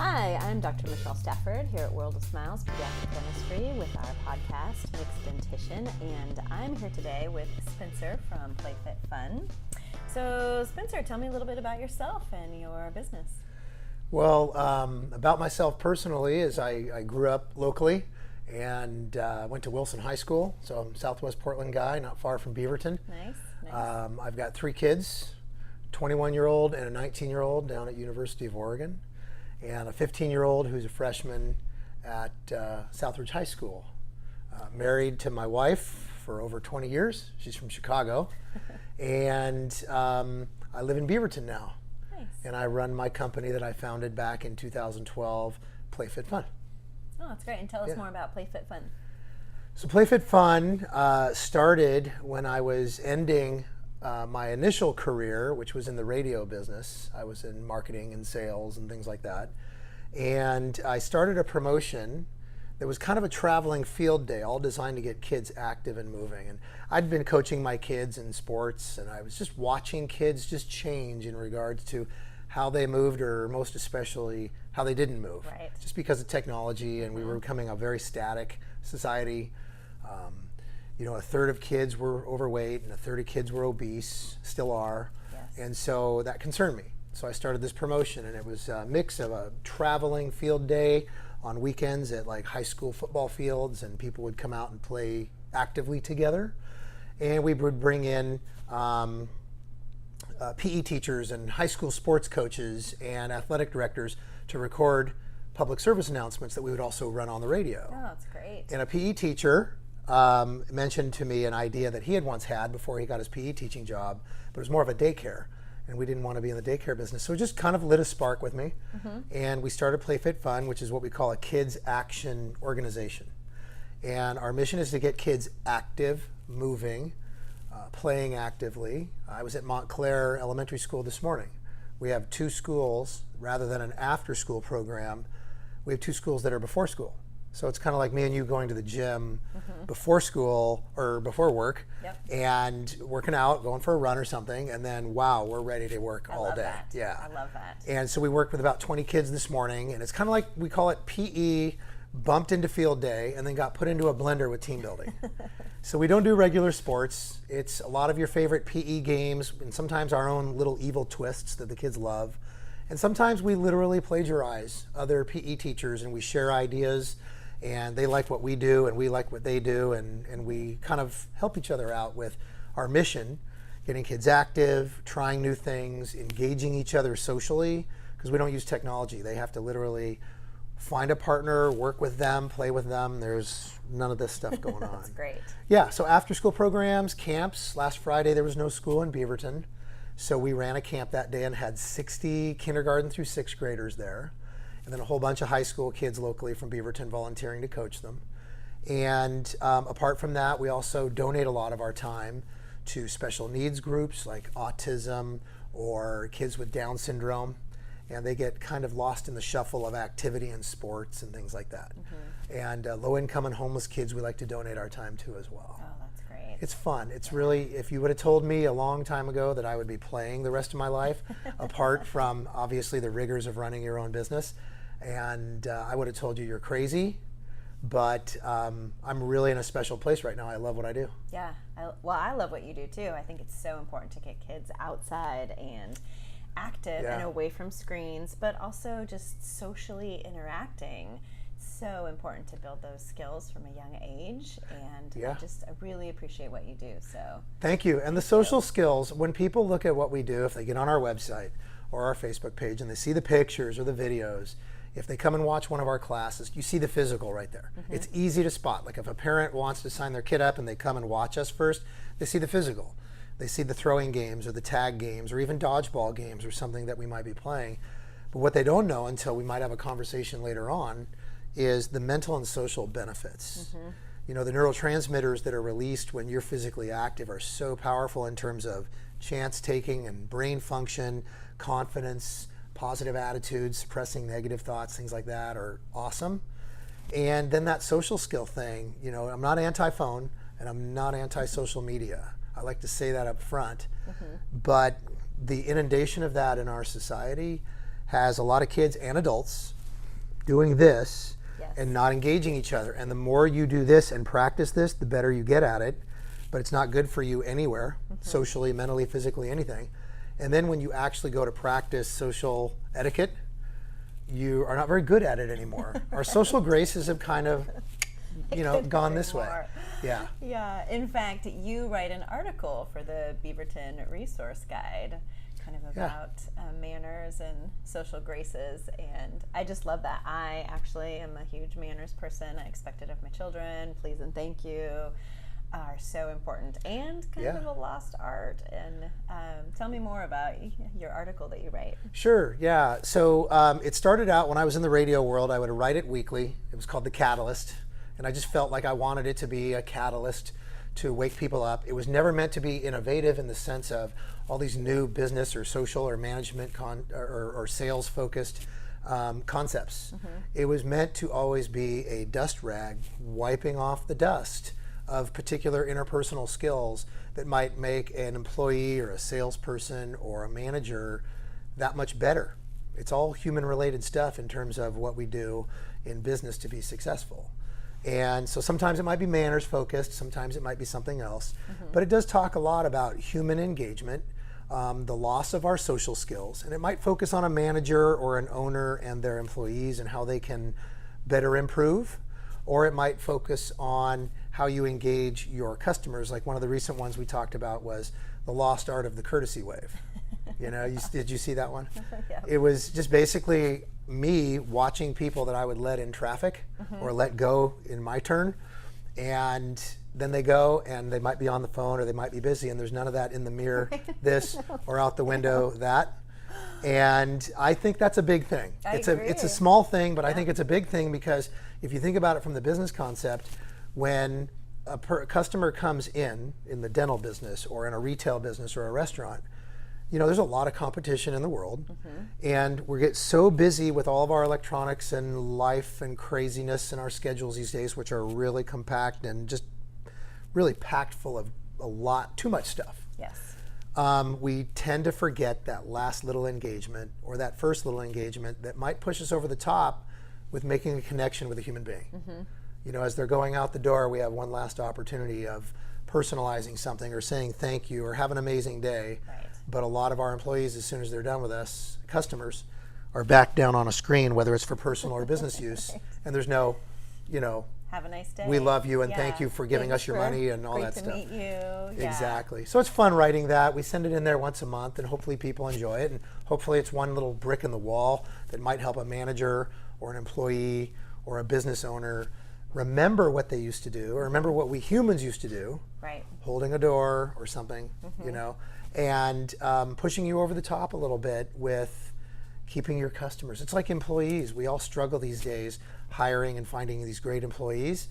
Hi, I'm Dr. Michelle Stafford here at World of Smiles Pediatric Dentistry with our podcast, Mixed Dentition, and I'm here today with Spencer from Play.Fit.Fun. So, Spencer, tell me a little bit about yourself and your business. Well, about myself personally is I grew up locally and went to Wilson High School, so I'm a Southwest Portland guy, not far from Beaverton. Nice. I've got 3 kids, a 21-year-old and a 19-year-old down at University of Oregon, and a 15-year-old who's a freshman at Southridge High School. Married to my wife for over 20 years. She's from Chicago, and I live in Beaverton now. Nice. And I run my company that I founded back in 2012, Play.Fit.Fun. Oh, that's great. And tell us more about Play.Fit.Fun. So Play.Fit.Fun started when I was ending my initial career, which was in the radio business. I was in marketing and sales and things like that. And I started a promotion that was kind of a traveling field day, all designed to get kids active and moving. And I'd been coaching my kids in sports, and I was just watching kids just change in regards to how they moved, or most especially how they didn't move. Right. Just because of technology, and we were becoming a very static society. A third of kids were overweight and a third of kids were obese, still are. Yes. And so that concerned me. So I started this promotion, and it was a mix of a traveling field day on weekends at like high school football fields, and people would come out and play actively together. And we would bring in PE teachers and high school sports coaches and athletic directors to record public service announcements that we would also run on the radio. Oh, that's great. And a PE teacher mentioned to me an idea that he had once had before he got his PE teaching job, but it was more of a daycare, and we didn't want to be in the daycare business. So it just kind of lit a spark with me, and we started Play.Fit.Fun, which is what we call a kids action organization. And our mission is to get kids active, moving, playing actively. I was at Montclair Elementary School this morning. We have 2 schools. Rather than an after-school program, we have 2 schools that are before school. So it's kind of like me and you going to the gym before school or before work, and working out, going for a run or something, and then wow, we're ready to work all day. That. Yeah, I love that. And so we worked with about 20 kids this morning, and it's kind of like, we call it PE bumped into field day and then got put into a blender with team building. So we don't do regular sports. It's a lot of your favorite PE games, and sometimes our own little evil twists that the kids love. And sometimes we literally plagiarize other PE teachers, and we share ideas, and they like what we do and we like what they do, and we kind of help each other out with our mission, getting kids active, trying new things, engaging each other socially, because we don't use technology. They have to literally find a partner, work with them, play with them. There's none of this stuff going on. That's great. Yeah, so after school programs, camps. Last Friday there was no school in Beaverton, so we ran a camp that day and had 60 kindergarten through 6th graders there, and then a whole bunch of high school kids locally from Beaverton volunteering to coach them. And apart from that, we also donate a lot of our time to special needs groups like autism or kids with Down syndrome, and they get kind of lost in the shuffle of activity and sports and things like that. And low-income and homeless kids we like to donate our time to as well. Oh, that's great. It's fun. It's really, if you would have told me a long time ago that I would be playing the rest of my life, apart from obviously the rigors of running your own business, and I would have told you you're crazy, but I'm really in a special place right now. I love what I do. Yeah, I love what you do too. I think it's so important to get kids outside and active and away from screens, but also just socially interacting. So important to build those skills from a young age, and I really appreciate what you do. So thank you. And the social skills, when people look at what we do, if they get on our website or our Facebook page and they see the pictures or the videos, if they come and watch one of our classes, you see the physical right there. It's easy to spot. Like if a parent wants to sign their kid up and they come and watch us first, they see the physical. They see the throwing games or the tag games or even dodgeball games or something that we might be playing. But what they don't know until we might have a conversation later on is the mental and social benefits. The neurotransmitters that are released when you're physically active are so powerful in terms of chance taking and brain function, confidence, positive attitudes, suppressing negative thoughts, things like that are awesome. And then that social skill thing, I'm not anti-phone and I'm not anti-social media. I like to say that up front. But the inundation of that in our society has a lot of kids and adults doing this Yes. and not engaging each other. And the more you do this and practice this, the better you get at it. But it's not good for you anywhere, socially, mentally, physically, anything. And then when you actually go to practice social etiquette, you are not very good at it anymore. Our social graces have kind of, gone this way. Yeah. Yeah. In fact, you write an article for the Beaverton Resource Guide, kind of about manners and social graces, and I just love that. I actually am a huge manners person. I expect it of my children. Please and thank you are so important, and kind of a lost art. And tell me more about your article that you write. Sure, yeah. So it started out when I was in the radio world. I would write it weekly. It was called The Catalyst, and I just felt like I wanted it to be a catalyst to wake people up. It was never meant to be innovative in the sense of all these new business or social or management or sales focused concepts. It was meant to always be a dust rag wiping off the dust of particular interpersonal skills that might make an employee or a salesperson or a manager that much better. It's all human related stuff in terms of what we do in business to be successful. And so sometimes it might be manners focused, sometimes it might be something else, but it does talk a lot about human engagement, the loss of our social skills, and it might focus on a manager or an owner and their employees and how they can better improve, or it might focus on how you engage your customers. Like one of the recent ones we talked about was the lost art of the courtesy wave. Did you see that one? Yeah. It was just basically me watching people that I would let in traffic or let go in my turn, and then they go and they might be on the phone or they might be busy, and there's none of that in the mirror, this, or out the window, that. And I think that's a big thing. It's a small thing, but I think it's a big thing because if you think about it from the business concept, when a customer comes in the dental business or in a retail business or a restaurant, there's a lot of competition in the world, and we get so busy with all of our electronics and life and craziness and our schedules these days, which are really compact and just really packed full of too much stuff. Yes. We tend to forget that last little engagement or that first little engagement that might push us over the top with making a connection with a human being. As they're going out the door, we have one last opportunity of personalizing something or saying thank you or have an amazing day. Right. But a lot of our employees, as soon as they're done with us, customers, are back down on a screen, whether it's for personal or business use, and there's no, have a nice day. we love you and thank you for giving us your money and all that stuff. Great to meet you. Yeah. Exactly. So it's fun writing that. We send it in there once a month, and hopefully people enjoy it, and hopefully it's one little brick in the wall that might help a manager or an employee or a business owner remember what they used to do or remember what we humans used to do. Right. Holding a door or something, and pushing you over the top a little bit with keeping your customers. It's like employees. We all struggle these days hiring and finding these great employees,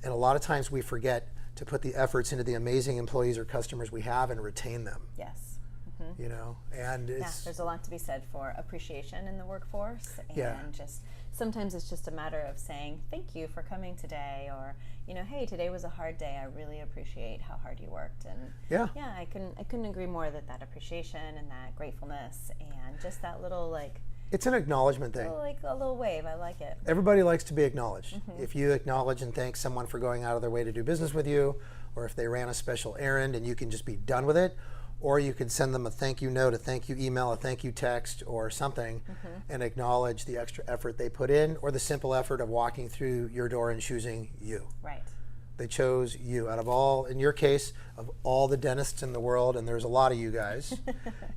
and a lot of times we forget to put the efforts into the amazing employees or customers we have and retain them. Yes. And there's a lot to be said for appreciation in the workforce, and just sometimes it's just a matter of saying thank you for coming today, or hey, today was a hard day. I really appreciate how hard you worked, and I couldn't agree more that appreciation and that gratefulness and just that little it's an acknowledgement thing. A little wave. I like it. Everybody likes to be acknowledged. If you acknowledge and thank someone for going out of their way to do business with you, or if they ran a special errand and you can just be done with it, or you could send them a thank you note, a thank you email, a thank you text, or something, and acknowledge the extra effort they put in, or the simple effort of walking through your door and choosing you. Right. They chose you. Out of all, in your case, of all the dentists in the world, and there's a lot of you guys,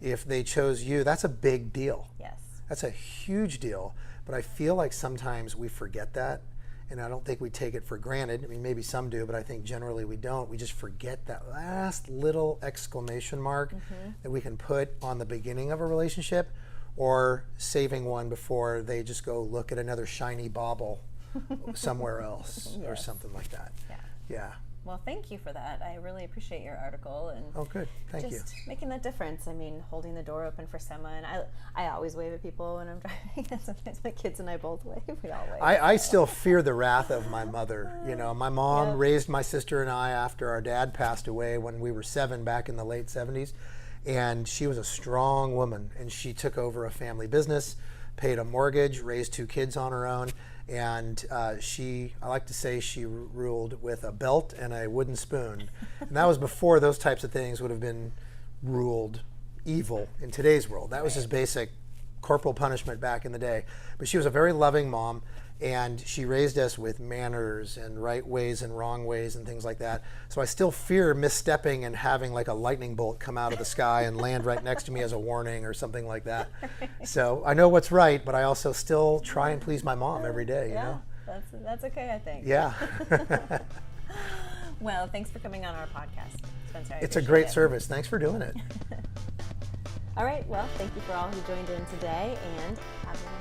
if they chose you, that's a big deal. Yes. That's a huge deal. But I feel like sometimes we forget that, and I don't think we take it for granted. I mean, maybe some do, but I think generally we don't. We just forget that last little exclamation mark that we can put on the beginning of a relationship, or saving one before they just go look at another shiny bauble somewhere else or something like that. Yeah. Well, thank you for that. I really appreciate your article, and good. Thank you. Just making that difference. I mean, holding the door open for someone. I always wave at people when I'm driving, and sometimes my kids and I both wave. We all wave. I still fear the wrath of my mother. My mom raised my sister and I after our dad passed away when we were 7 back in the late 70s, and she was a strong woman, and she took over a family business, paid a mortgage, raised 2 kids on her own, and I like to say she ruled with a belt and a wooden spoon. And that was before those types of things would have been ruled evil in today's world. That was just basic corporal punishment back in the day. But she was a very loving mom, and she raised us with manners and right ways and wrong ways and things like that. So I still fear misstepping and having like a lightning bolt come out of the sky and land right next to me as a warning or something like that. So I know what's right, but I also still try and please my mom every day, you know? That's okay, I think. Yeah. Well, thanks for coming on our podcast, Spencer. It's a great service. Thanks for doing it. All right, well, thank you for all who joined in today, and have a